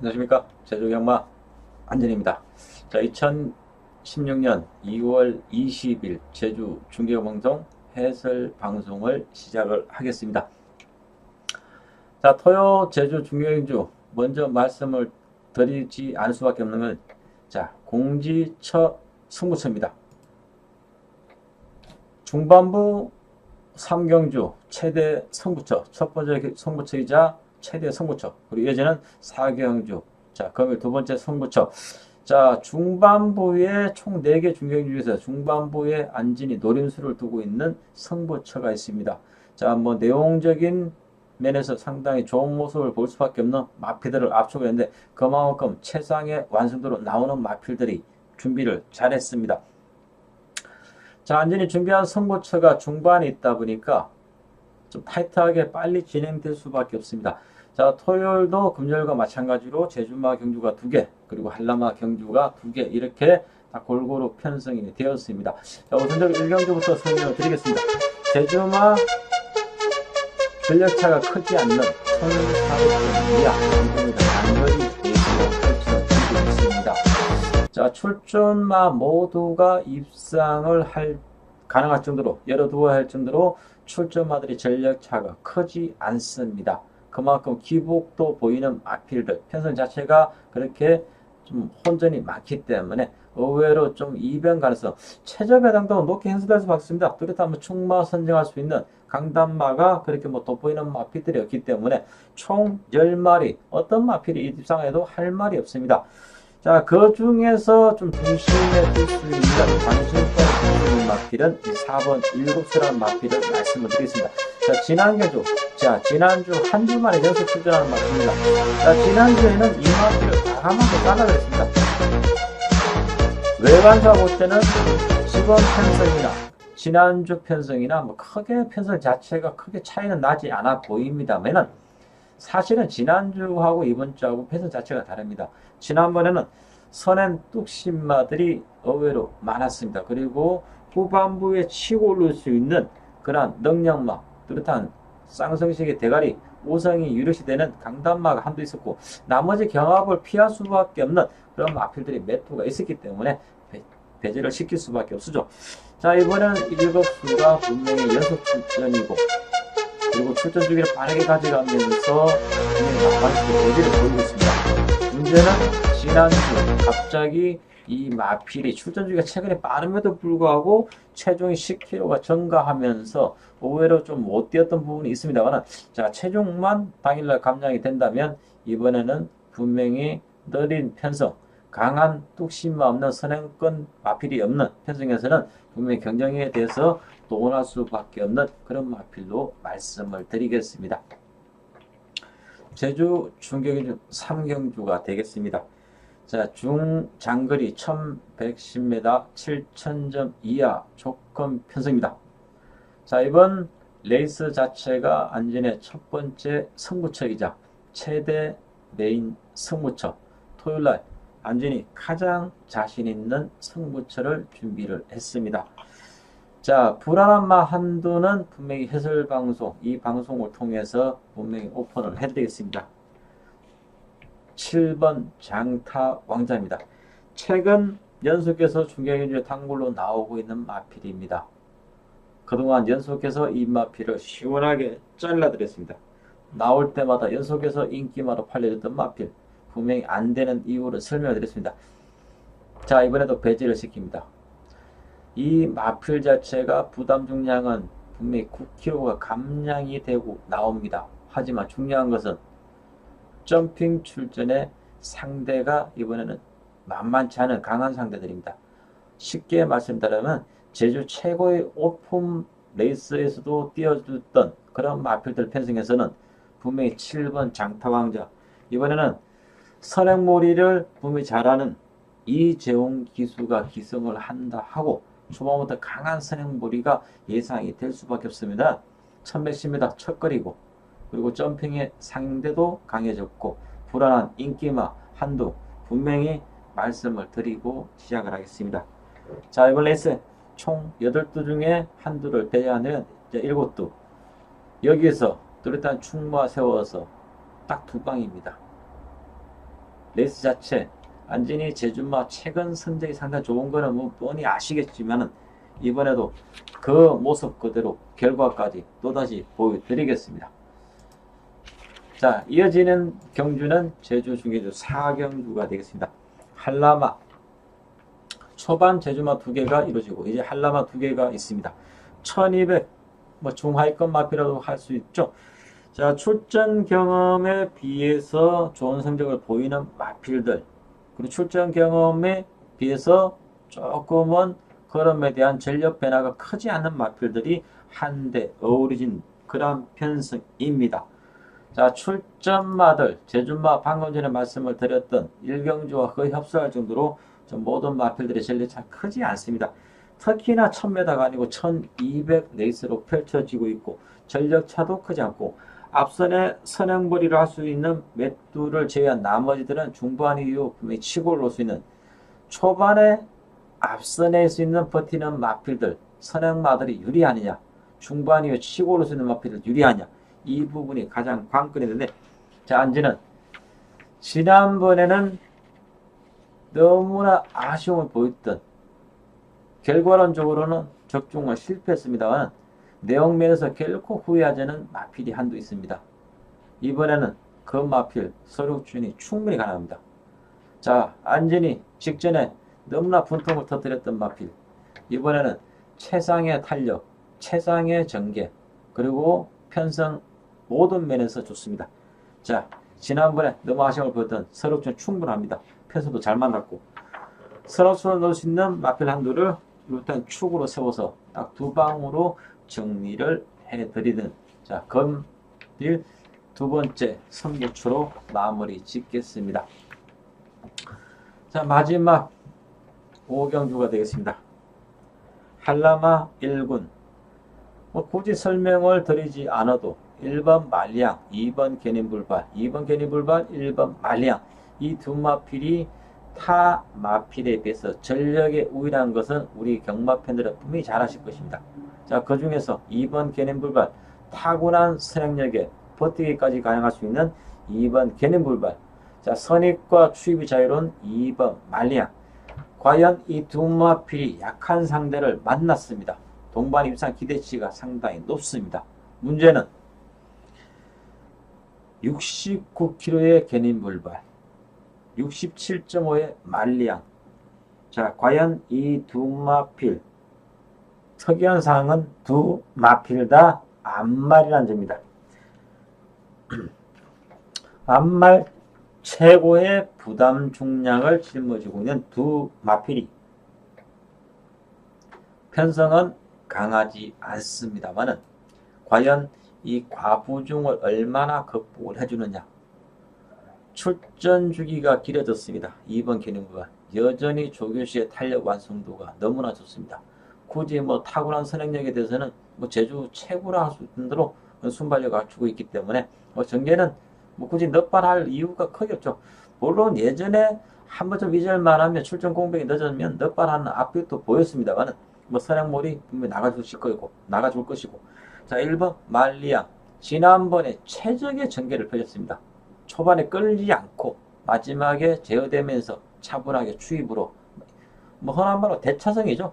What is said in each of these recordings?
안녕하십니까. 제주경마 안전입니다. 자, 2016년 2월 20일 제주 중계방송 해설 방송을 시작을 하겠습니다. 자, 토요 제주 중계경주 먼저 말씀을 드리지 않을 수밖에 없는 건, 자, 공지처 승부처입니다. 중반부 3경주 최대 승부처, 첫 번째 승부처이자 최대 승부처, 그리고 이어지는 4경주, 자, 금일 두 번째 승부처. 자, 중반부에 총 4개 중경주 중에서 중반부에 안진이 노림수를 두고 있는 승부처가 있습니다. 자, 뭐 내용적인 면에서 상당히 좋은 모습을 볼 수밖에 없는 마필들을 앞서고 있는데, 그만큼 최상의 완성도로 나오는 마필들이 준비를 잘했습니다. 자, 안진이 준비한 승부처가 중반에 있다 보니까 좀 타이트하게 빨리 진행될 수밖에 없습니다. 자, 토요일도 금요일과 마찬가지로 제주마 경주가 2개, 그리고 한라마 경주가 2개, 이렇게 다 골고루 편성이 되었습니다. 자, 우선적으로 1경주부터 설명을 드리겠습니다. 제주마 전력차가 크지 않는 1,400점 이하 경주입니다. 단거리 레이스로 펼쳐지고 있습니다. 자, 출전마 모두가 입상을 가능할 정도로, 열어두어야 할 정도로 출전마들이 전력차가 크지 않습니다. 그만큼 기복도 보이는 마필들, 편성 자체가 그렇게 좀 혼전이 많기 때문에 의외로 좀 이변 가능성, 최저 배당도 높게 행사될 수밖에 없습니다. 뚜렷한 충마 선정할 수 있는 강단마가 그렇게 뭐 돋보이는 마필들이 없기 때문에 총 10마리, 어떤 마필이 입상해도 할 말이 없습니다. 자, 그 중에서 좀 중심에 둘 수 있는 관심과 중심 마필은 이 4번 7수라는 마필을 말씀을 드리겠습니다. 자, 지난주 한 주 만에 연속 출전하는 마필입니다. 자, 지난주에는 이 마필을 과감하게 잘라냈습니다. 외관사 볼 때는 시범 편성이나 지난주 편성이나 뭐 크게 편성 자체가 크게 차이는 나지 않아 보입니다만은, 사실은 지난주하고 이번주하고 편성 자체가 다릅니다. 지난번에는 선행 뚝심마들이 의외로 많았습니다. 그리고 후반부에 치고 올릴 수 있는 그러한 능력마, 뚜렷한 쌍성식의 대가리, 오성이 유력시 되는 강단마가 한두 있었고, 나머지 경합을 피할 수밖에 없는 그런 마필들이 몇 투가 있었기 때문에 배제를 시킬 수밖에 없었죠. 자, 이번에는 7수가 분명히 연속 출전이고, 그리고 출전 주기를 빠르게 가져가면서 막판에 배제를 보이고 있습니다. 문제는 지난주 갑자기 이 마필이 출전 주기가 최근에 빠름에도 불구하고 체중이 10kg가 증가하면서 의외로 좀 못 뛰었던 부분이 있습니다만, 자, 체중만 당일날 감량이 된다면 이번에는 분명히 느린 편성, 강한 뚝심만 없는 선행권 마필이 없는 편성에서는 분명히 경쟁에 대해서 동원할 수밖에 없는 그런 마필로 말씀을 드리겠습니다. 제주 중경주 3경주가 되겠습니다. 자, 중장거리 1110m 7000점 이하 조건 편성입니다. 자, 이번 레이스 자체가 안진의 첫 번째 승부처이자 최대 메인 승부처, 토요일날 안진이 가장 자신 있는 승부처를 준비를 했습니다. 자, 불안한 마 한두는 분명히 해설방송, 이 방송을 통해서 분명히 오픈을 해드리겠습니다. 7번 장타 왕자입니다. 최근 연속해서 중경경주의 단골로 나오고 있는 마필입니다. 그동안 연속해서 이 마필을 시원하게 잘라드렸습니다. 나올 때마다 연속해서 인기마로 팔려졌던 마필, 분명히 안 되는 이유를 설명해 드렸습니다. 자, 이번에도 배제를 시킵니다. 이 마필 자체가 부담 중량은 분명히 9kg가 감량이 되고 나옵니다. 하지만 중요한 것은 점핑 출전의 상대가 이번에는 만만치 않은 강한 상대들입니다. 쉽게 말씀드리면 제주 최고의 오픈 레이스에서도 뛰어줬던 그런 마필들 편성에서는 분명히 7번 장타왕자, 이번에는 선행몰이를 분명히 잘하는 이재용 기수가 기승을 한다 하고, 초반부터 강한 선행몰이가 예상이 될 수밖에 없습니다. 1110m 첫거리고, 그리고 점핑의 상대도 강해졌고, 불안한 인기마 한두 분명히 말씀을 드리고 시작을 하겠습니다. 자, 이번 레이스 총 8두 중에 한두를 배제하면 이제 7두, 여기에서 뚜렷한 충마 세워서 딱 2방입니다. 레이스 자체 안진이 제주마 최근 성적이 상당히 좋은 거는 뭐 뻔히 아시겠지만은 이번에도 그 모습 그대로 결과까지 또다시 보여드리겠습니다. 자, 이어지는 경주는 제주 중계주 4경주가 되겠습니다. 한라마 초반 제주마 2개가 이루어지고 이제 한라마 2개가 있습니다. 1200 뭐 중하위권 마피라도 할 수 있죠. 자, 출전 경험에 비해서 좋은 성적을 보이는 마필들, 그리고 출전 경험에 비해서 조금은 걸음에 대한 전력 변화가 크지 않는 마필들이 한데 어우러진 그런 편성입니다. 자, 출전마들, 제주마 방금 전에 말씀을 드렸던 일경주와 거의 흡사할 정도로 모든 마필들의 전력차가 크지 않습니다. 특히나 1000m가 아니고 1200 레이스로 펼쳐지고 있고 전력차도 크지 않고 앞선에 선행거리를 할 수 있는 맷두를 제외한 나머지들은 중반 이후 분명히 치고 올라올 수 있는 초반에 앞선에 수 있는 버티는 마필들, 선행마들이 유리하느냐, 중반 이후 치고 올라올 수 있는 마필들 유리하냐, 이 부분이 가장 관건인데, 자, 안지는 지난번에는 너무나 아쉬움을 보였던 결과론적으로는 적중을 실패했습니다만 내용면에서 결코 후회하지 않은 마필이 한두 있습니다. 이번에는 그 마필 서륙준이 충분히 가능합니다. 자, 안진이 직전에 너무나 분통을 터뜨렸던 마필, 이번에는 최상의 탄력, 최상의 전개, 그리고 편성 모든 면에서 좋습니다. 자, 지난번에 너무 아쉬움을 보였던 서륙준 충분합니다. 편성도 잘 만났고 서륙준을 넣을 수 있는 마필 한두를 일단 축으로 세워서 딱 2방으로 정리를 해드리는, 자, 검일 2번째 선구추로 마무리 짓겠습니다. 자, 마지막 5경주가 되겠습니다. 한라마 1군, 뭐 굳이 설명을 드리지 않아도 1번 말량, 2번 견인불발, 2번 견인불발, 1번 말량, 이 두 마필이 타 마필에 비해서 전력에 우위라는 것은 우리 경마 팬들은 분명히 잘 아실 것입니다. 자, 그 중에서 2번 견인불발, 타고난 선행력에 버티기까지 가능할 수 있는 2번 견인불발, 자, 선입과 추입이 자유로운 2번 말량, 과연 이 두 마필이 약한 상대를 만났습니다. 동반 입상 기대치가 상당히 높습니다. 문제는 69kg의 견인불발, 67.5의 말량. 자, 과연 이 두 마필, 특이한 사항은 두 마필 다 암말이라는 점입니다. 암말 최고의 부담 중량을 짊어지고 있는 두 마필이 편성은 강하지 않습니다만은 과연 이 과부중을 얼마나 극복을 해주느냐. 출전 주기가 길어졌습니다. 2번 견인부가 여전히 조교시의 탄력 완성도가 너무나 좋습니다. 굳이 뭐 타고난 선행력에 대해서는 뭐 제주 최고라 할 수 있는 대로 순발력을 갖추고 있기 때문에 전개는 뭐 굳이 넉발할 이유가 크게 없죠. 물론 예전에 한 번쯤 이절만 하면 출전 공백이 늦어지면 넉발하는 앞뒤도 보였습니다만은 뭐 선행몰이 분명히 나가줄 것이고. 자, 1번 말리양, 지난번에 최적의 전개를 펼쳤습니다. 초반에 끌리지 않고 마지막에 제어되면서 차분하게 추입으로, 뭐 흔한 말로 대차성이죠.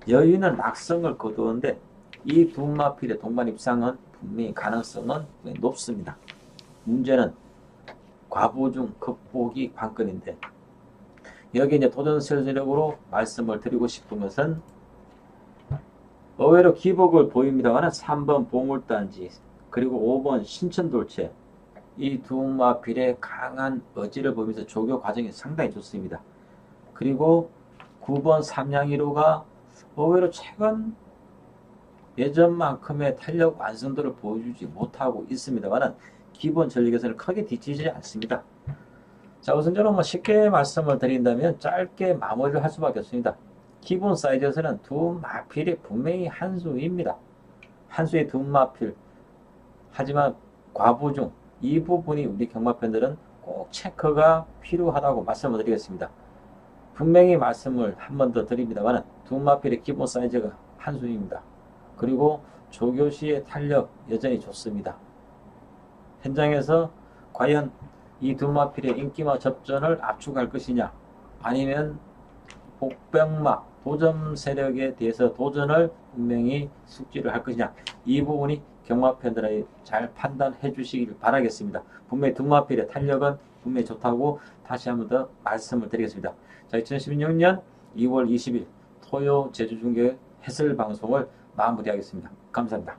여유 있는 낙성을 거두었는데 이 두 마필의 동반 입상은 분명히 가능성은 높습니다. 문제는 과부중 극복이 관건인데, 여기 이제 도전 설계력으로 말씀을 드리고 싶은 것은 의외로 기복을 보입니다만 3번 보물단지, 그리고 5번 신천돌체, 이 두 마필의 강한 의지를 보면서 조교 과정이 상당히 좋습니다. 그리고 9번 삼양이로가 의외로 최근 예전만큼의 탄력 완성도를 보여주지 못하고 있습니다만 기본 전력에서는 크게 뒤지지 않습니다. 자, 우선 저는 쉽게 말씀을 드린다면 짧게 마무리를 할 수밖에 없습니다. 기본 사이즈에서는 두 마필이 분명히 한 수입니다. 한 수의 두 마필. 하지만 과부중, 이 부분이 우리 경마팬들은 꼭 체크가 필요하다고 말씀을 드리겠습니다. 분명히 말씀을 한 번 더 드립니다만 두 마필의 기본 사이즈가 한 수입니다. 그리고 조교시의 탄력 여전히 좋습니다. 현장에서 과연 이 두 마필의 인기마 접전을 압축할 것이냐, 아니면 복병마 도점 세력에 대해서 도전을 분명히 숙지를 할 것이냐, 이 부분이 경마팬들이 잘 판단해 주시길 바라겠습니다. 분명히 두 마필의 탄력은 분명히 좋다고 다시 한번 더 말씀을 드리겠습니다. 자, 2016년 2월 20일 토요 제주중계 해설 방송을 마무리하겠습니다. 감사합니다.